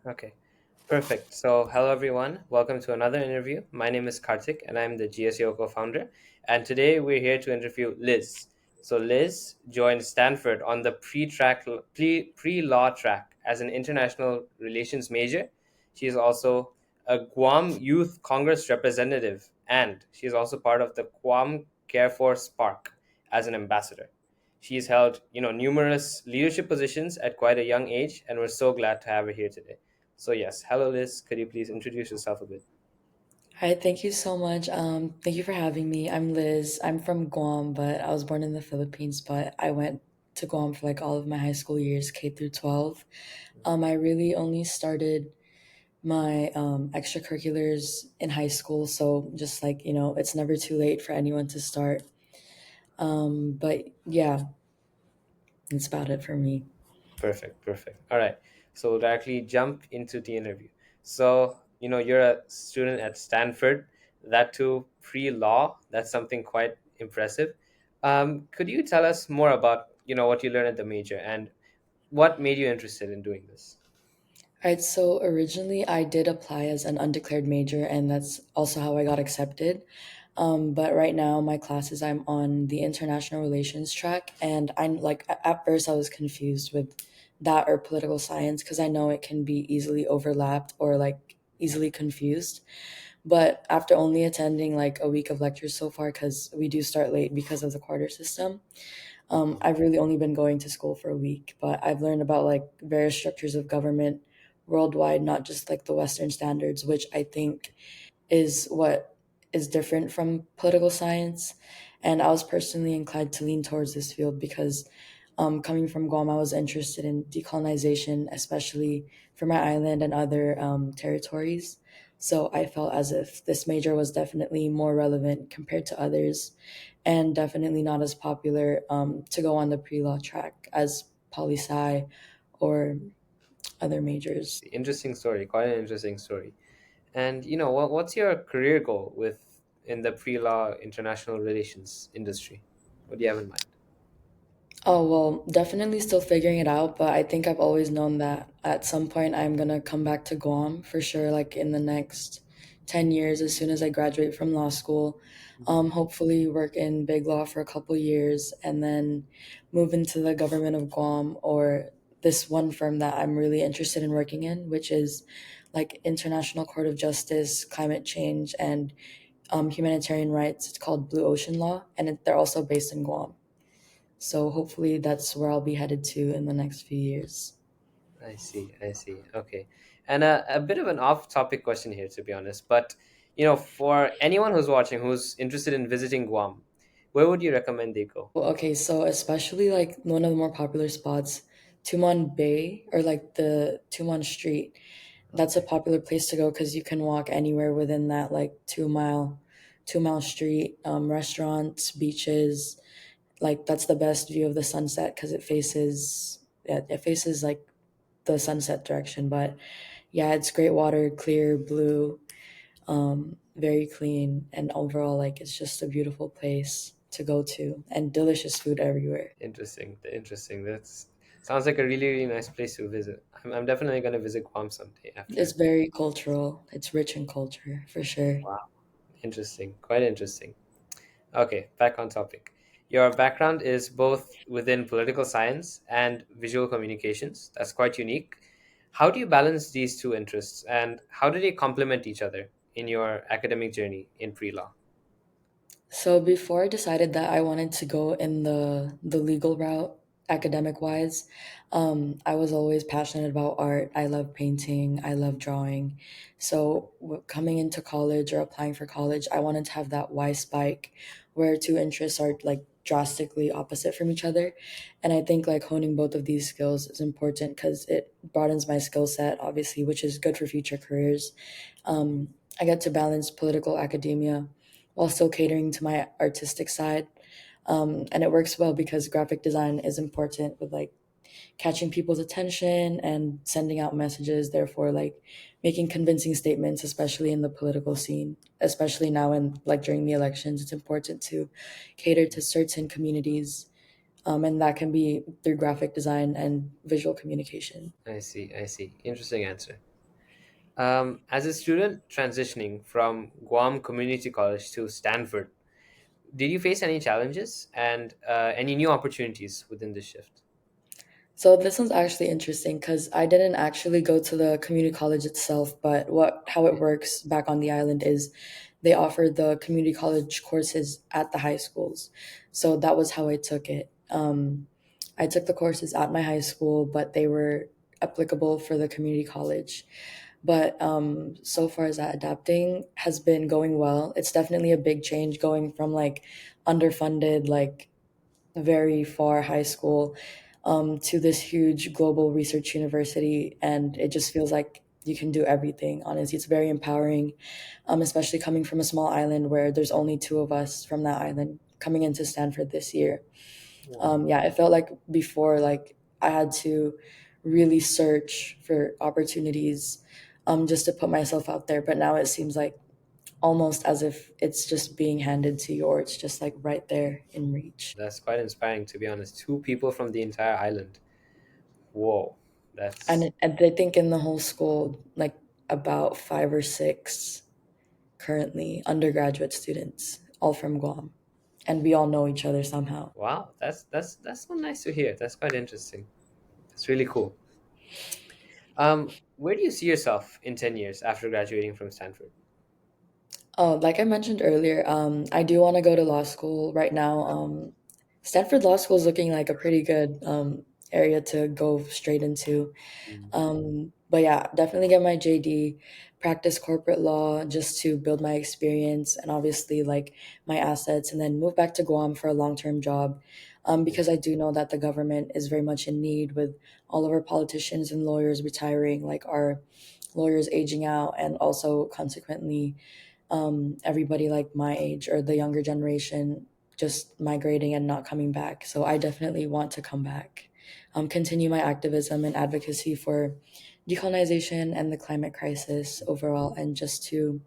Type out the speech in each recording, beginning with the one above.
Okay, perfect. So, hello everyone. Welcome to another interview. My name is Karthik, and I'm the GSEO co-founder. And today we're here to interview Liz. So, Liz joined Stanford on the pre-law track as an international relations major. She is also a Guam Youth Congress representative, and she is also part of the Guam Care for Spark as an ambassador. She's held, numerous leadership positions at quite a young age, and we're so glad to have her here today. So yes, hello Liz. Could you please introduce yourself a bit? Hi, thank you so much. Thank you for having me. I'm Liz. I'm from Guam, but I was born in the Philippines, but I went to Guam for like all of my high school years, K through 12. I really only started my extracurriculars in high school, so just like, it's never too late for anyone to start. But yeah, that's about it for me. Perfect, perfect. All right. So we'll directly jump into the interview. So, you're a student at Stanford, that too pre-law. That's something quite impressive. Could you tell us more about, what you learned at the major and what made you interested in doing this? All right, so originally I did apply as an undeclared major, and that's also how I got accepted. But right now, my classes, I'm on the international relations track, and I'm like, at first, I was confused with that or political science because I know it can be easily overlapped or like easily confused. But after only attending like a week of lectures so far, because we do start late because of the quarter system, I've really only been going to school for a week, but I've learned about like various structures of government worldwide, not just like the Western standards, which I think is what is different from political science. And I was personally inclined to lean towards this field because coming from Guam, I was interested in decolonization, especially for my island and other territories. So I felt as if this major was definitely more relevant compared to others, and definitely not as popular to go on the pre-law track as poli sci or other majors. Interesting story, quite an interesting story. And what's your career goal with in the pre-law international relations industry? What do you have in mind? Oh, well, definitely still figuring it out, but I think I've always known that at some point I'm gonna come back to Guam for sure, like in the next 10 years, as soon as I graduate from law school. Hopefully work in big law for a couple years and then move into the government of Guam or this one firm that I'm really interested in working in, which is like International Court of Justice, Climate Change, and Humanitarian Rights. It's called Blue Ocean Law, and they're also based in Guam. So hopefully that's where I'll be headed to in the next few years. I see, I see. Okay. And a bit of an off-topic question here, to be honest, but for anyone who's watching who's interested in visiting Guam, where would you recommend they go? Okay, so especially like one of the more popular spots, Tumon Bay or like the Tumon Street. That's a Okay. popular place to go because you can walk anywhere within that like 2 mile street. Restaurants, beaches. Like that's the best view of the sunset because it faces like the sunset direction. But yeah, it's great water, clear blue, very clean, and overall like it's just a beautiful place to go to and delicious food everywhere. Interesting, interesting. That's sounds like a really, really nice place to visit. I'm definitely going to visit Guam someday It's after. very cultural. It's rich in culture for sure. Wow. Interesting, quite interesting. Okay, back on topic. Your background is both within political science and visual communications. That's quite unique. How do you balance these two interests and how do they complement each other in your academic journey in pre law? So before I decided that I wanted to go in the legal route, academic wise, I was always passionate about art. I love painting. I love drawing. So coming into college or applying for college, I wanted to have that Y spike, where two interests are like drastically opposite from each other. And I think like honing both of these skills is important because it broadens my skill set, obviously, which is good for future careers. I get to balance political academia while still catering to my artistic side. And it works well because graphic design is important with like catching people's attention and sending out messages, therefore, like making convincing statements, especially in the political scene, especially now in like during the elections. It's important to cater to certain communities. And that can be through graphic design and visual communication. I see, I see. Interesting answer. As a student transitioning from Guam Community College to Stanford, did you face any challenges and any new opportunities within this shift? So this one's actually interesting because I didn't actually go to the community college itself, but what how it works back on the island is they offer the community college courses at the high schools. So that was how I took it. I took the courses at my high school, but they were applicable for the community college. But so far as that adapting has been going well. It's definitely a big change going from like underfunded, like very far high school to this huge global research university, and it just feels like you can do everything. Honestly, it's very empowering, especially coming from a small island where there's only two of us from that island coming into Stanford this year. Wow. Yeah, it felt like before, like I had to really search for opportunities just to put myself out there, but now it seems like almost as if it's just being handed to you, or it's just like right there in reach. That's quite inspiring, to be honest. Two people from the entire island. Whoa, And, that's and I think in the whole school, like about five or six currently undergraduate students, all from Guam. And we all know each other somehow. wow. That's so nice to hear. That's quite interesting. That's really cool. Where do you see yourself in 10 years after graduating from Stanford? Oh, like I mentioned earlier, I do want to go to law school right now. Stanford Law School is looking like a pretty good area to go straight into. Mm. But yeah, definitely get my JD, practice corporate law just to build my experience and obviously like my assets, and then move back to Guam for a long term job. Because I do know that the government is very much in need with all of our politicians and lawyers retiring, like our lawyers aging out, and also consequently everybody like my age or the younger generation just migrating and not coming back. So I definitely want to come back, continue my activism and advocacy for decolonization and the climate crisis overall, and just to,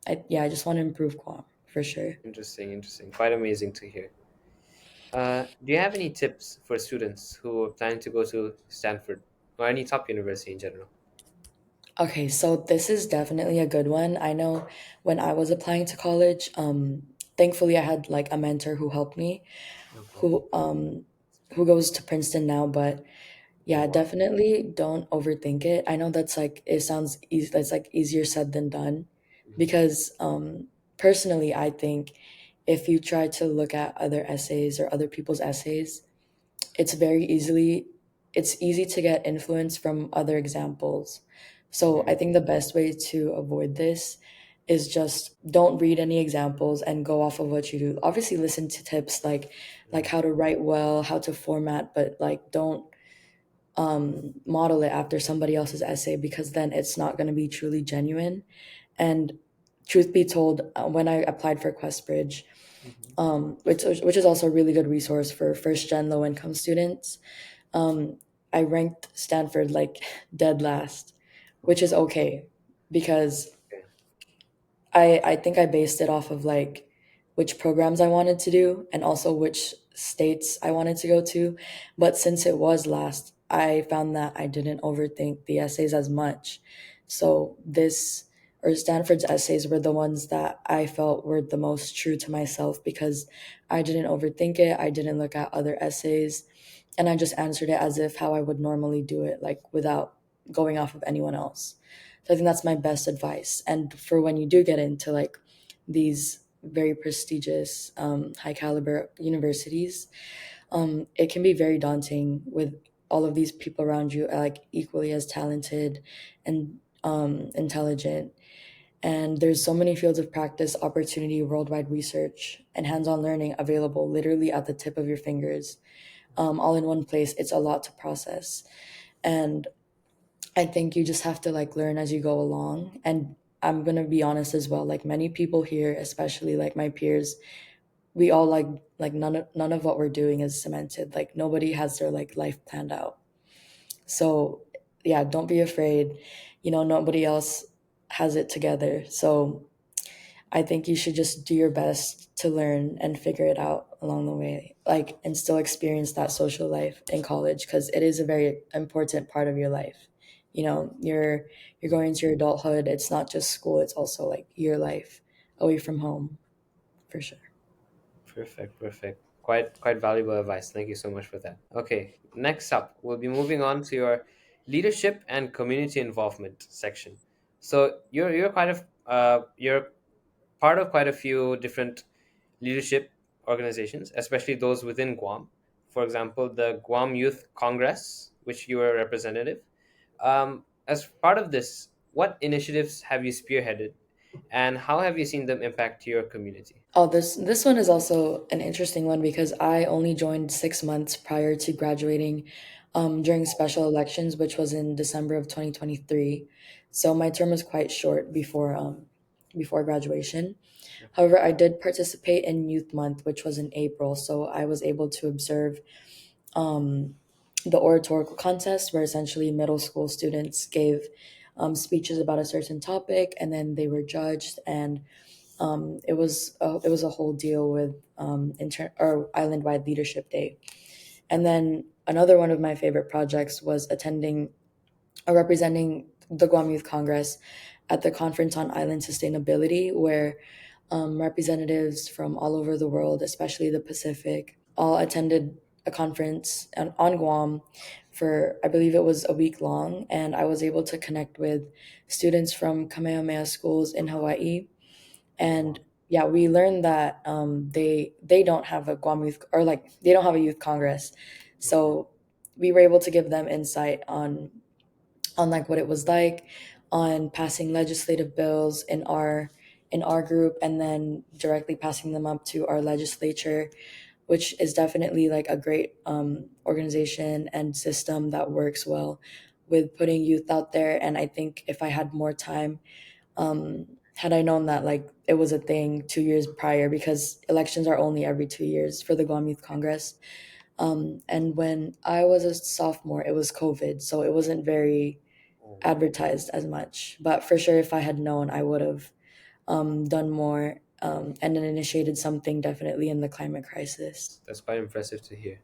I just want to improve Guam for sure. Interesting, interesting. Quite amazing to hear. Do you have any tips for students who are planning to go to Stanford or any top university in general? Okay, so this is definitely a good one. I know when I was applying to college, thankfully I had like a mentor who helped me, Okay. who um, who goes to Princeton now, but Oh, yeah, wow. definitely don't overthink it. I know that's like it sounds easy, it's like easier said than done, Mhm. because personally I think if you try to look at other essays or other people's essays, it's very easily it's easy to get influence from other examples. So I Mhm. think the best way to avoid this is just don't read any examples and go off of what you do. Obviously listen to tips like Mm. how to write well, how to format, but like don't model it after somebody else's essay, because then it's not going to be truly genuine. And truth be told, when I applied for Questbridge, Mhm. which is also a really good resource for first gen low income students, um, I ranked Stanford like dead last, which is Okay. okay because Okay. I think I based it off of like which programs I wanted to do and also which states I wanted to go to. But since it was last, I found that I didn't overthink the essays as much. So this or Stanford's essays were the ones that I felt were the most true to myself, because I didn't overthink it. I didn't look at other essays, and I just answered it as if how I would normally do it, like without going off of anyone else. So I think that's my best advice. And for when you do get into like these very prestigious, high caliber universities, it can be very daunting with all of these people around you, like equally as talented and intelligent. And there's so many fields of practice, opportunity, worldwide research, and hands-on learning available literally at the tip of your fingers, all in one place. It's a lot to process, and I think you just have to like learn as you go along. And I'm gonna be honest as well. Like many people here, especially like my peers, we all like none of what we're doing is cemented. Like nobody has their like life planned out. So yeah, don't be afraid. Nobody else has it together. So I think you should just do your best to learn and figure it out along the way, like, and still experience that social life in college, because it is a very important part of your life you're going into your adulthood. It's not just school, it's also like your life away from home, for sure. Perfect, perfect. Quite valuable advice. Thank you so much for that. Okay, next up, we'll be moving on to your leadership and community involvement section. So you're part of quite a few different leadership organizations, especially those within Guam. For example, the Guam Youth Congress, which you were a representative. As part of this, what initiatives have you spearheaded, and how have you seen them impact your community? Oh, this one is also an interesting one because I only joined 6 months prior to graduating, during special elections, which was in December of 2023. So my term was quite short before graduation. However, I did participate in Youth Month, which was in April, so I was able to observe um, the oratorical contest, where essentially middle school students gave speeches about a certain topic, and then they were judged, and it was a whole deal with or island wide leadership day. And then another one of my favorite projects was attending or representing the Guam Youth Congress at the Conference on Island Sustainability, where representatives from all over the world, especially the Pacific, all attended a conference on Guam for, I believe it was a week long, and I was able to connect with students from Kamehameha schools in Hawaii. And yeah, we learned that they don't have a Guam youth, or like they don't have a youth congress, Okay. so we were able to give them insight on like what it was like on passing legislative bills in our group, and then directly passing them up to our legislature, which is definitely like a great organization and system that works well with putting youth out there. And I think if I had more time, had I known that like it was a thing 2 years prior, because elections are only every 2 years for the Guam Youth Congress. And when I was a sophomore, it was COVID, so it wasn't very Oh, wow. advertised as much. But for sure, if I had known, I would have done more, and then initiated something definitely in the climate crisis. That's quite impressive to hear.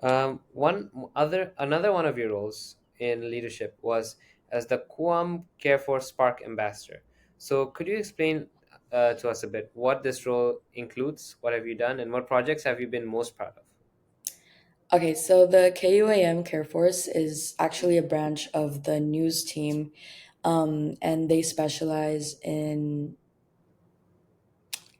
Another one of your roles in leadership was as the Guam Care for Spark ambassador. So, could you explain to us a bit what this role includes? What have you done, and what projects have you been most proud of? Okay, so the KUAM Care Force is actually a branch of the news team, and they specialize in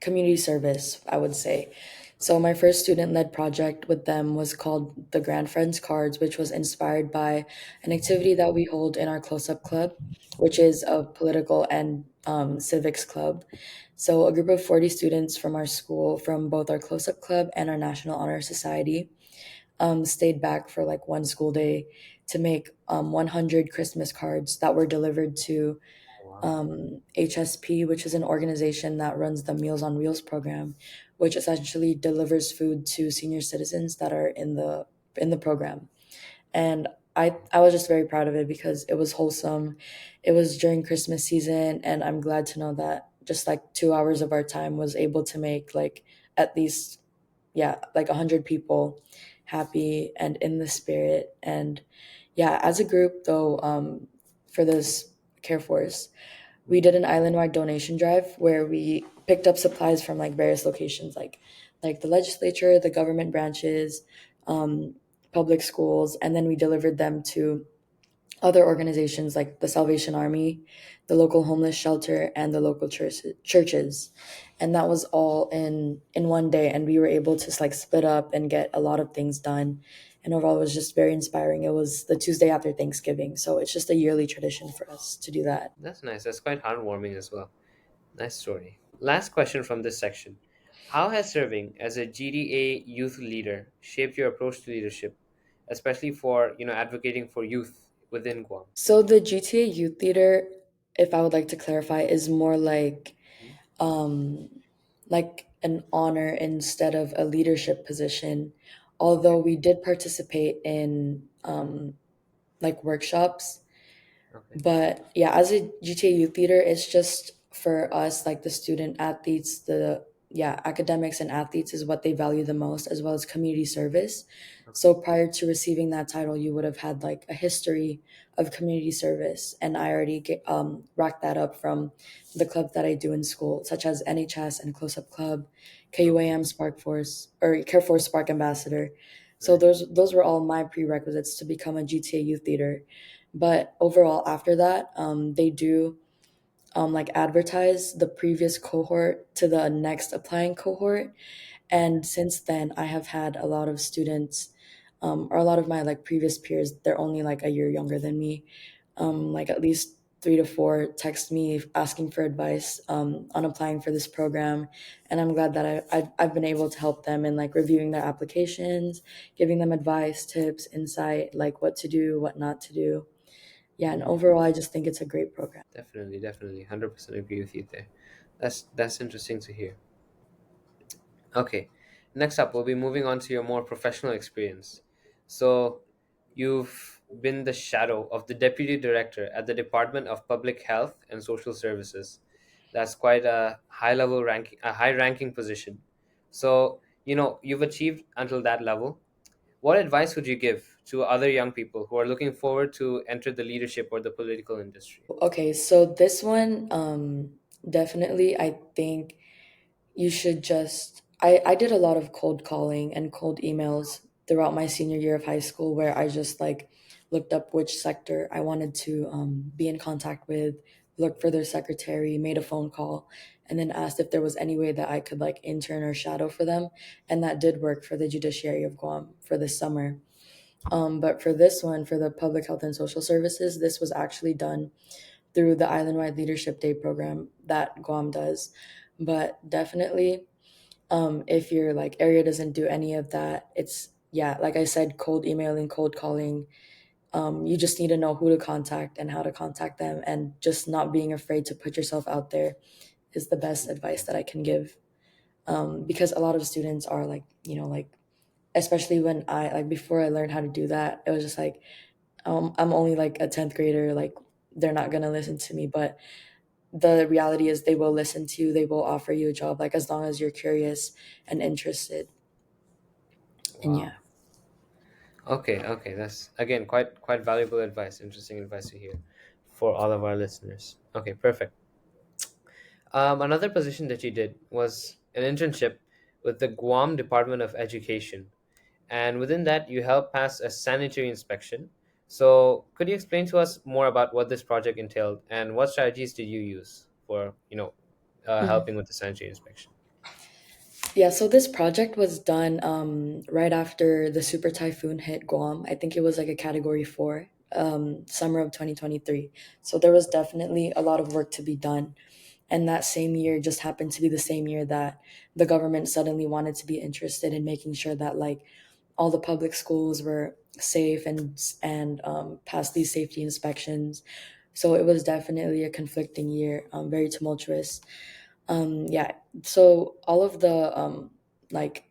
community service, I would say. So my first student-led project with them was called the Grand Friends Cards, which was inspired by an activity that we hold in our close-up club, which is a political and civics club. So a group of 40 students from our school, from both our close-up club and our National Honor Society, stayed back for like one school day to make 100 Christmas cards that were delivered to Wow. HSP, which is an organization that runs the Meals on Wheels program, which essentially delivers food to senior citizens that are in the program. And I was just very proud of it because it was wholesome. It was during Christmas season, and I'm glad to know that just like 2 hours of our time was able to make like at least, yeah, like 100 people happy and in the spirit. And yeah, as a group though, for this care force, we did an island-wide donation drive where we picked up supplies from like various locations, like the legislature, the government branches, um, public schools, and then we delivered them to other organizations like the Salvation Army, the local homeless shelter, and the local churches. And that was all in one day, and we were able to like split up and get a lot of things done. And overall, it was just very inspiring. It was the Tuesday after Thanksgiving, so it's just a yearly tradition for us to do that. That's nice. That's quite heartwarming as well. Nice story. Last question from this section. How has serving as a GDA youth leader shaped your approach to leadership, especially for, advocating for youth within Guam? So the GTA Youth Leader, if I would like to clarify, is more um, like an honor instead of a leadership position. Okay. Although we did participate in like workshops, Okay. but yeah, as a GTA Youth Leader, it's just for us, like the student athletes, the yeah, academics and athletes is what they value the most, as well as community service. Okay. So prior to receiving that title, you would have had like a history of community service, and I already racked that up from the clubs that I do in school, such as NHS and Close Up Club, Okay. KUAM Spark Force or Care Force Spark Ambassador. So Right. those were all my prerequisites to become a GTA youth leader. But overall, after that, they do like advertise the previous cohort to the next applying cohort. Okay. And since then, I have had a lot of students, or a lot of my like previous peers. They're only like a year younger than me. Like at least 3 to 4 text me asking for advice on applying for this program, and I'm glad that I've been able to help them in like reviewing their applications, giving them advice, tips, insight, like what to do, what not to do. Yeah, and Mhm. overall, I just think it's a great program. Definitely, definitely, 100% agree with you there. That's interesting to hear. Okay, next up, we'll be moving on to your more professional experience. So, you've been the shadow of the deputy director at the Department of Public Health and Social Services. That's quite a high level ranking, a high ranking position. So, you've achieved until that level. What advice would you give to other young people who are looking forward to enter the leadership or the political industry? Okay, so this one, definitely, I think you should just. I did a lot of cold calling and cold emails throughout my senior year of high school, where I just like looked up which sector I wanted to be in contact with, looked for their secretary, made a phone call, and then asked if there was any way that I could like intern or shadow for them. And that did work for the judiciary of Guam for this summer. But for this one, for the public health and social services, this was actually done through the Island-wide Leadership Day program that Guam does. But definitely, if your like area doesn't do any of that, it's yeah, like I said, cold emailing, cold calling. You just need to know who to contact and how to contact them, and just not being afraid to put yourself out there is the best advice that I can give. Because a lot of students are like, like especially when I like before I learned how to do that, it was just like I'm only like a 10th grader, like they're not gonna listen to me. But the reality is they will listen to you, they will offer you a job, like as long as you're curious and interested. And Wow. yeah. Okay, okay, that's again quite valuable advice, interesting advice to hear for all of our listeners. Okay, perfect. Another position that you did was an internship with the Guam Department of Education, and within that, you helped pass a sanitary inspection. So, could you explain to us more about what this project entailed and what strategies did you use for Mhm. helping with the sanitary inspection? Yeah, so this project was done right after the super typhoon hit Guam. I think it was like a category 4, summer of 2023. So there was definitely a lot of work to be done. And that same year just happened to be the same year that the government suddenly wanted to be interested in making sure that like all the public schools were safe and passed these safety inspections. So it was definitely a conflicting year, very tumultuous. Yeah, so all of the like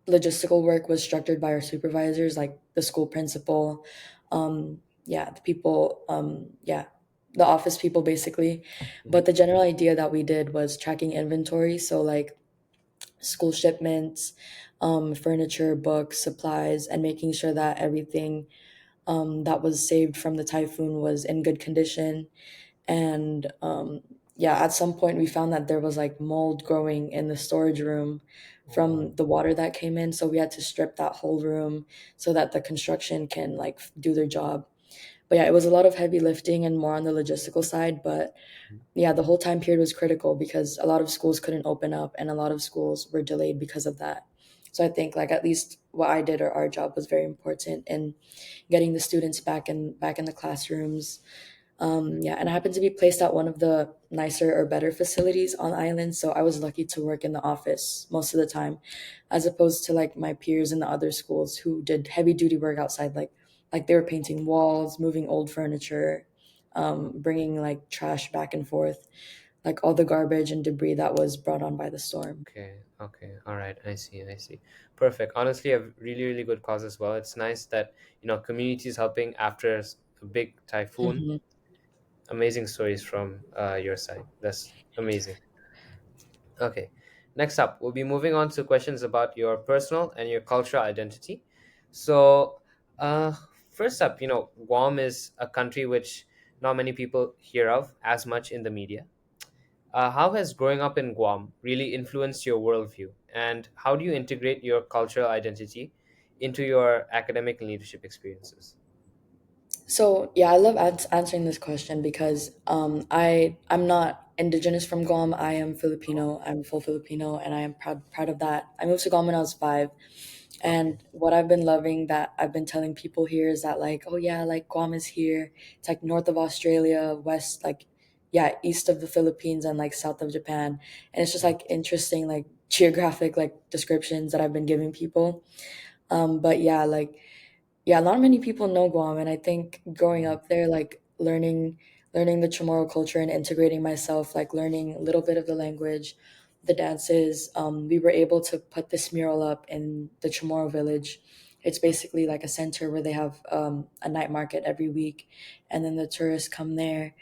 logistical work was structured by our supervisors, like the school principal, yeah, the people, yeah, the office people basically. Mhm. But the general idea that we did was tracking inventory, so like school shipments, furniture, books, supplies, and making sure that everything that was saved from the typhoon was in good condition. And yeah, at some point we found that there was like mold growing in the storage room Oh, from the water that came in, so we had to strip that whole room so that the construction can like do their job. But yeah, it was a lot of heavy lifting and more on the logistical side. But yeah, the whole time period was critical because a lot of schools couldn't open up and a lot of schools were delayed because of that. So I think like at least what I did or our job was very important in getting the students back in the classrooms. Yeah, and I happened to be placed at one of the nicer or better facilities on island, so I was lucky to work in the office most of the time, as opposed to like my peers in the other schools who did heavy duty work outside, like they were painting walls, moving old furniture, bringing like trash back and forth, like all the garbage and debris that was brought on by the storm. okay, okay. All right. I see. I see. Perfect. Honestly, a really, really good cause as well. It's nice that, communities helping after a big typhoon. Mhm. Amazing stories from your side. That's amazing. Okay. Next up, we'll be moving on to questions about your personal and your cultural identity. So, uh, first up, Guam is a country which not many people hear of as much in the media. How has growing up in Guam really influenced your worldview, and how do you integrate your cultural identity into your academic and leadership experiences? So yeah, I love answering this question because I'm not indigenous from Guam. I am Filipino. I'm full Filipino, and I am proud of that. I moved to Guam when I was 5, Okay. and what I've been loving that I've been telling people here is that like, oh yeah, like Guam is here. It's like north of Australia, west like yeah, east of the Philippines and like south of Japan. And it's just like interesting like geographic like descriptions that I've been giving people. But yeah, like yeah, not many people know Guam, and I think growing Mhm. up there, like learning the Chamorro culture and integrating myself, like learning a little bit of the language, the dances. We were able to put this mural up in the Chamorro village. It's basically like a center where they have a night market every week, and then the tourists come there.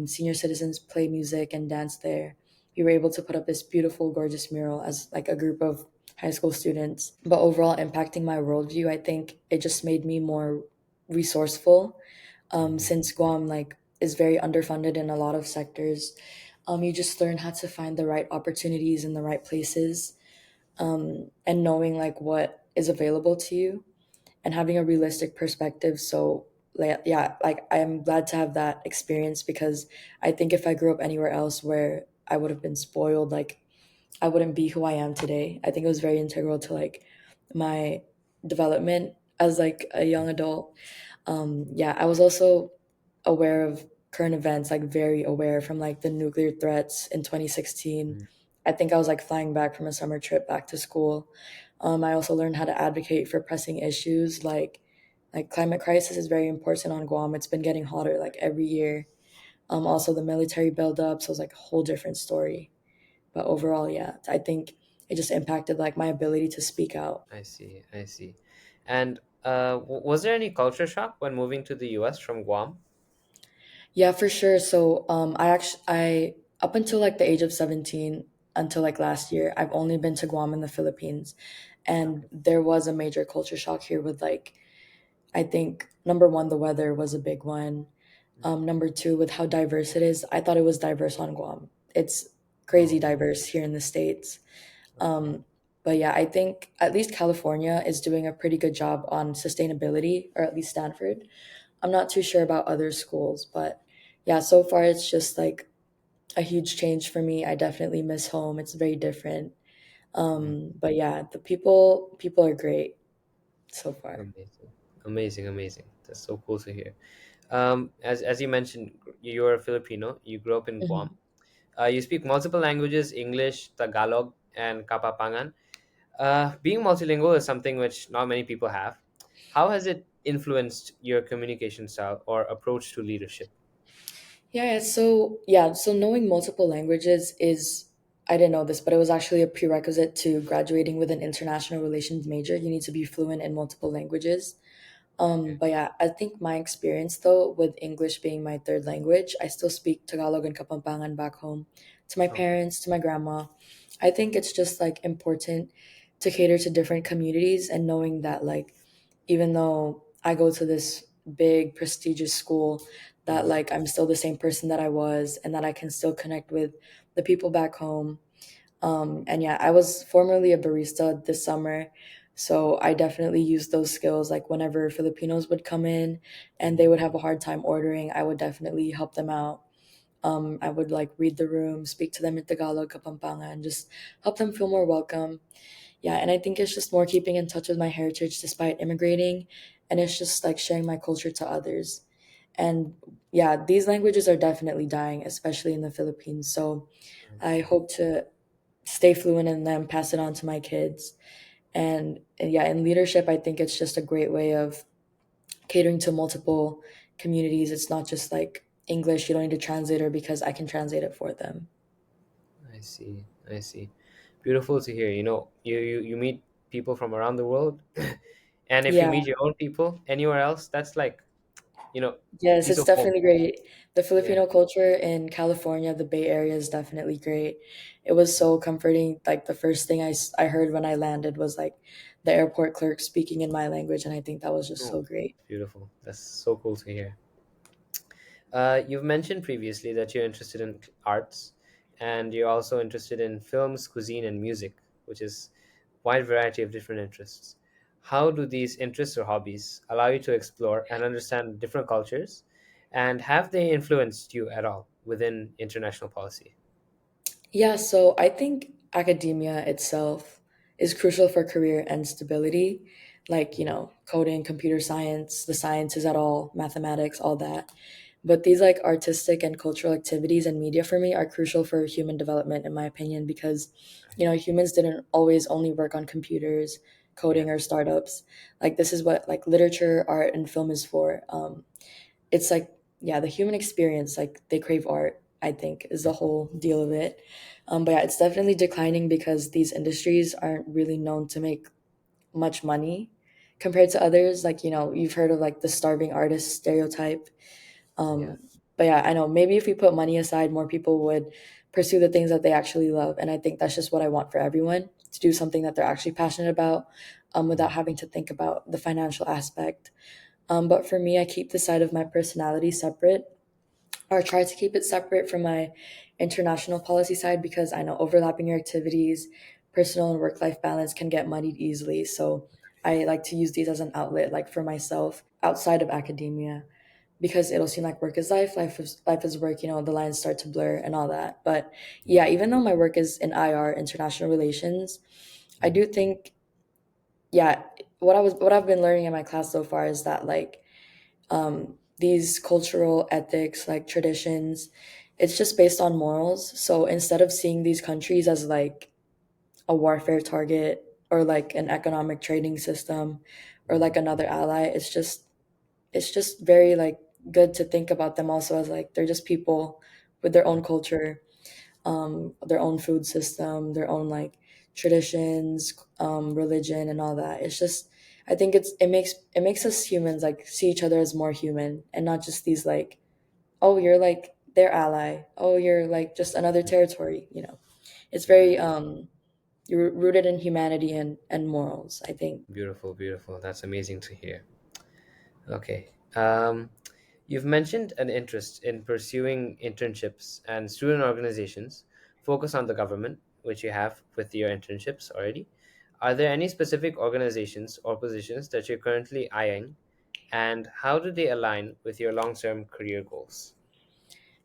Senior citizens play music and dance there. We were able to put up this beautiful, gorgeous mural as like a group of high school students. But overall, impacting my worldview, I think it just made me more resourceful. Mhm. Since Guam like is very underfunded in a lot of sectors, you just learn how to find the right opportunities in the right places, and knowing like what is available to you and having a realistic perspective. So like yeah, like I'm glad to have that experience because I think if I grew up anywhere else where I would have been spoiled, like I wouldn't be who I am today. I think it was very integral to like my development as like a young adult. Yeah, I was also aware of current events, like very aware from like the nuclear threats in 2016. Mhm. I think I was like flying back from a summer trip back to school. I also learned how to advocate for pressing issues like climate crisis is very important on Guam. It's been getting hotter like every year. Also the military buildup, so it's like a whole different story. But overall, yeah, I think it just impacted like my ability to speak out. I see. I see. And was there any culture shock when moving to the U.S. from Guam? Yeah, for sure. So I up until like the age of 17 until like last year, I've only been to Guam in the Philippines. And Okay. there was a major culture shock here with like I think number one, the weather was a big one. Number two, with how diverse it is. I thought it was diverse on Guam. It's crazy Oh, diverse here in the States. okay. But yeah, I think at least California is doing a pretty good job on sustainability, or at least Stanford. I'm not too sure about other schools, but yeah, so far it's just like a huge change for me. I definitely miss home. It's very different. Mm, But yeah, the people are great so far. amazing. Amazing. Amazing. That's so cool to hear. As you mentioned, you're a Filipino. You grew up in Mhm. Guam. You speak multiple languages: English, Tagalog, and Kapapangan. Being multilingual is something which not many people have. How has it influenced your communication style or approach to leadership? So knowing multiple languages is I didn't know this, but it was actually a prerequisite to graduating with an international relations major. You need to be fluent in multiple languages. Okay. But yeah, I think my experience though, with English being my third language, I still speak Tagalog and Kapampangan back home to my Okay. parents, to my grandma. I think it's just like important to cater to different communities and knowing that like even though I go to this big prestigious school, that Mhm. like I'm still the same person that I was and that I can still connect with the people back home. And yeah, I was formerly a barista this summer. So I definitely used those skills. Like whenever Filipinos would come in and they Mhm. would have a hard time ordering, I would definitely help them out. I would like read the room, speak to them in Tagalog, Kapampangan, and just help them feel more welcome. Yeah, and I think it's just more keeping in touch with my heritage despite immigrating. And it's just like sharing my culture to others. And yeah, these languages are definitely dying, especially in the Philippines. So I I see. hope to stay fluent in them, pass it on to my kids. And yeah, in leadership, I think it's just a great way of catering to multiple communities. It's not just like English, you don't need a translator because I can translate it for them. I see. I see. Beautiful to hear. You meet people from around the world, and if you Yeah, meet your own people anywhere else, that's like you know, Yes, piece it's of home. definitely great. The Yeah. Filipino culture in California, the Bay Area, is definitely great. It was so comforting. Like the first thing I heard when I landed was like the airport clerk speaking in my language, and I think that was just Oh, so great. beautiful. That's so cool to hear. You've mentioned previously that you're interested in arts, and you're also interested in films, cuisine, and music, which is wide variety of different interests. How do these interests or hobbies allow you to explore and understand different cultures, and have they influenced you at all within international policy? Yeah, so I think academia itself is crucial for career and stability, like, Mhm. coding, computer science, the sciences at all, mathematics, all that. But these like artistic and cultural activities and media for me are crucial for human development, in my opinion, because, humans didn't always only work on computers, Yeah, coding, or startups. Like, this is what like literature, art, and film is for. It's like, yeah, the human experience, like they crave art, I think, is the whole deal of it. But yeah, it's definitely declining because these industries aren't really known to make much money compared to others. Like, you've heard of like the starving artist stereotype. yeah, um, but yeah, I know maybe if we put money aside, more people would pursue the things that they actually love, and I think that's just what I want for everyone, to do something that they're actually passionate about, without mhm, having to think about the financial aspect. But for me, I keep the side of my personality separate, or try to keep it separate from my international policy side, because I know overlapping your activities, personal and work life balance can get muddied easily. So I like to use these as an outlet, like for myself outside of academia, because it'll seem like work is life, life is work. The lines start to blur and all that. But yeah, yeah, even though my work is in IR, international relations, I mhm, do think, yeah, what I've been learning in my class so far is that like, these cultural ethics, like traditions, it's just based on morals. So instead of seeing these countries as like a warfare target, or like an economic trading system, or like mhm, another ally, it's just very like good to think about them also as like they're just people with their yeah, own culture, their own food system, their own like traditions, religion, and all that. It's just, I think it makes us humans like see each other as more human, and not just these like, oh, you're like their ally, oh, you're like just another mhm, territory. It's yeah. very you're rooted in humanity and morals, I think. Beautiful, beautiful. That's amazing to hear. Okay. You've mentioned an interest in pursuing internships and student organizations focus on the government, which you have with your internships already. Are there any specific organizations or positions that you're currently eyeing, and how do they align with your long-term career goals?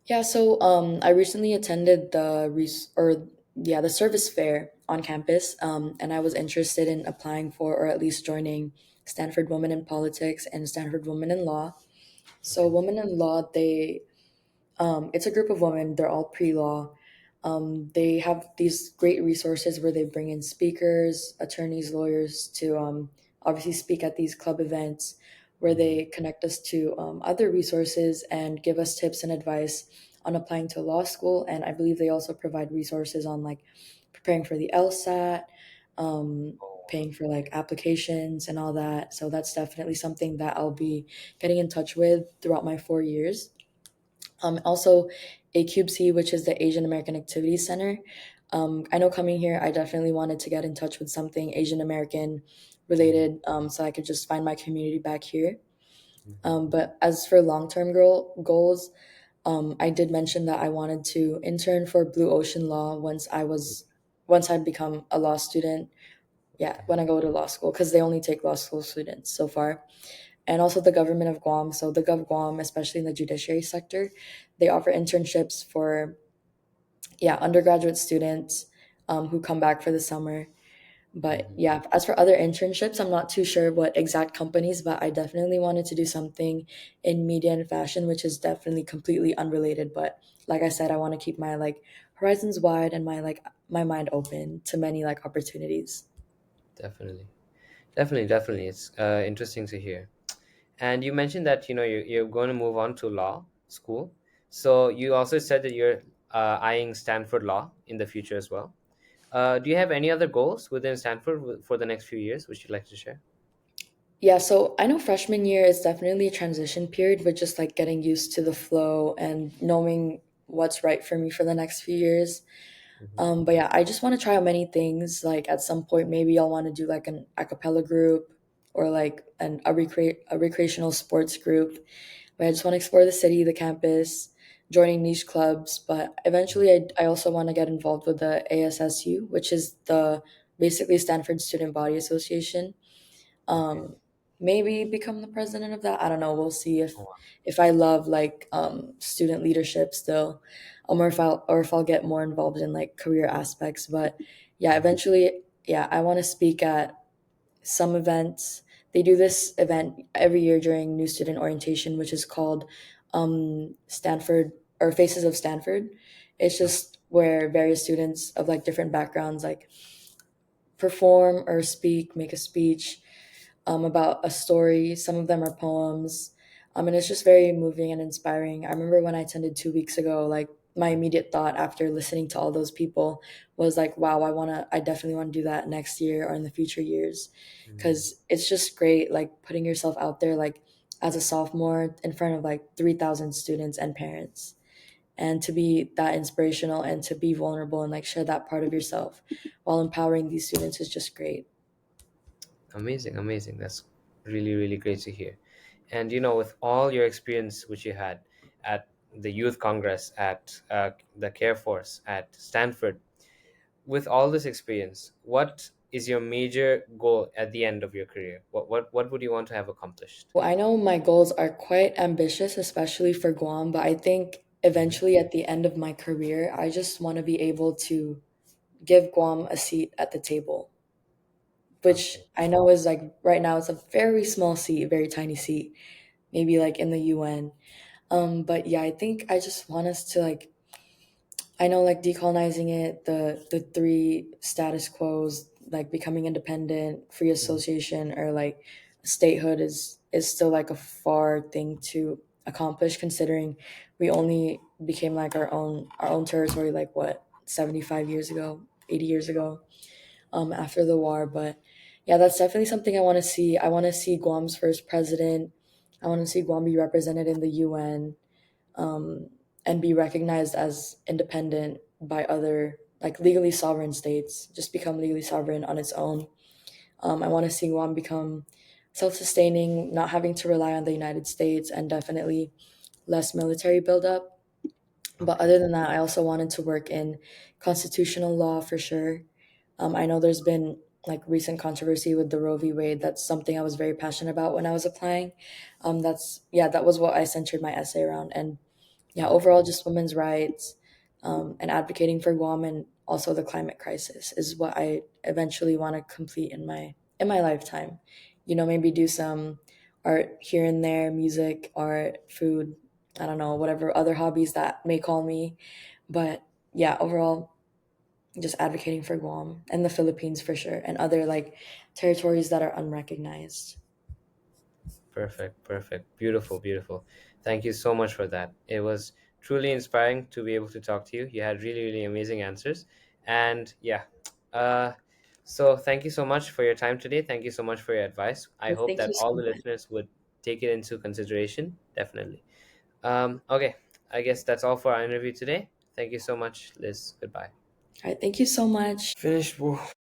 Yeah, so I recently attended the service fair on campus, and I was interested in applying for, or at least joining, Stanford Women in Politics and Stanford Women in Law. So Okay. Women in Law, it's a group of women. They're all pre-law. They have these great resources where they bring in speakers, attorneys, lawyers to obviously speak at these club events, where Mhm. they connect us to other resources and give us tips and advice on applying to law school. And I believe they also provide resources on like preparing for the LSAT, um, Oh, paying for like applications and all that. So that's definitely something that I'll be getting in touch with throughout my 4 years. Also, ACUBC, which is the Asian American Activities Center. I know coming here, I definitely wanted to get in touch with something Asian American mhm, related, so I could just find my community back here. mhm, But as for long term goals, I did mention that I wanted to intern for Blue Ocean Law once I become a law student. Yeah, okay. when I go to law school, because they only take law school students so far. And also the government of Guam. So the Gov Guam, especially in the judiciary sector, they offer internships for, yeah, undergraduate students, who come back for the summer. But Mhm. yeah, as for other internships, I'm not too sure what exact companies, but I definitely wanted to do something in media and fashion, which is definitely completely unrelated. But like I said, I want to keep my like horizons wide and my mind open to many like opportunities. Definitely. Definitely, definitely. It's interesting to hear. And you mentioned that you're going to move on to law school. So you also said that you're eyeing Stanford Law in the future as well. Do you have any other goals within Stanford for the next few years, which you'd like to share? Yeah, so I know freshman year is definitely a transition period with just like getting used to the flow and knowing what's right for me for the next few years. Hmm. But yeah, I just want to try out many things. Like at some point, maybe I'll want to do like an a cappella group or like a recreational sports group. But I just want to explore the city, the campus, joining niche clubs. But eventually, I also want to get involved with the ASSU, which is the basically Stanford Student Body Association. Okay. um Maybe become the president of that. I don't know, we'll see Oh, wow. if I love like student leadership still, or if I'll get more involved in like career aspects. But yeah, Mhm. eventually, yeah, I want to speak at some events. They do this event every year during new student orientation, which is called Stanford, or Faces of Stanford. It's Okay. just where various students of like different backgrounds like perform or speak, make a speech about a story. Some of them are poems. And it's just very moving and inspiring. I remember when I attended 2 weeks ago, like my immediate thought after listening to all those people was like, wow, I definitely want to do that next year or in the future years. Mm. Cause it's just great, like putting yourself out there, like as a sophomore in front of like 3,000 students and parents. And to be that inspirational and to be vulnerable and like share that part of yourself while empowering these students is just great. Amazing, amazing. That's really, really great to hear. And with all your experience which you had at the Youth Congress, at the Care Force, at Stanford, with all this experience, what is your major goal at the end of your career? What would you want to have accomplished? Well, I know my goals are quite ambitious, especially for Guam, but I think Hmm. eventually at the end of my career, I just want to be able to give Guam a seat at the table, which Okay. I know is like right now it's a very small seat, a very tiny seat, maybe like in the UN. But yeah, I think I just want us to like, I know like decolonizing it, the three status quos, like becoming independent, free Mhm. association, or like statehood is still like a far thing to accomplish, considering we only became like our own territory like what 75 years ago, 80 years ago, after the war. But yeah, that's definitely something I want to see. I want to see Guam's first president. I want to see Guam be represented in the UN, um, and be recognized as independent by other like legally sovereign states, just become legally sovereign on its own. I want to see Guam become self-sustaining, not having to rely on the United States, and definitely less military buildup. But Okay. other than that, I also wanted to work in constitutional law for sure. I know there's been like recent controversy with the Roe v. Wade. That's something I was very passionate about when I was applying. That was what I centered my essay around. And yeah, Okay. overall, just women's rights, and advocating for Guam, and also the climate crisis is what I eventually want to complete in my lifetime. Maybe do some art here and there, music, art, food. I don't know, whatever other hobbies that may call me. But yeah, overall, just advocating for Guam and the Philippines for sure, and other like territories that are unrecognized. Perfect, perfect. Beautiful, beautiful. Thank you so much for that. It was truly inspiring to be able to talk to you. You had really, really amazing answers. And yeah, uh, so thank you so much for your time today. Thank you so much for your advice. I Well, hope thank that you all so the much. listeners would take it into consideration. Definitely. Okay, I guess that's all for our interview today. Thank you so much, Liz. Goodbye. All right, thank you so much. Finished. Whoa.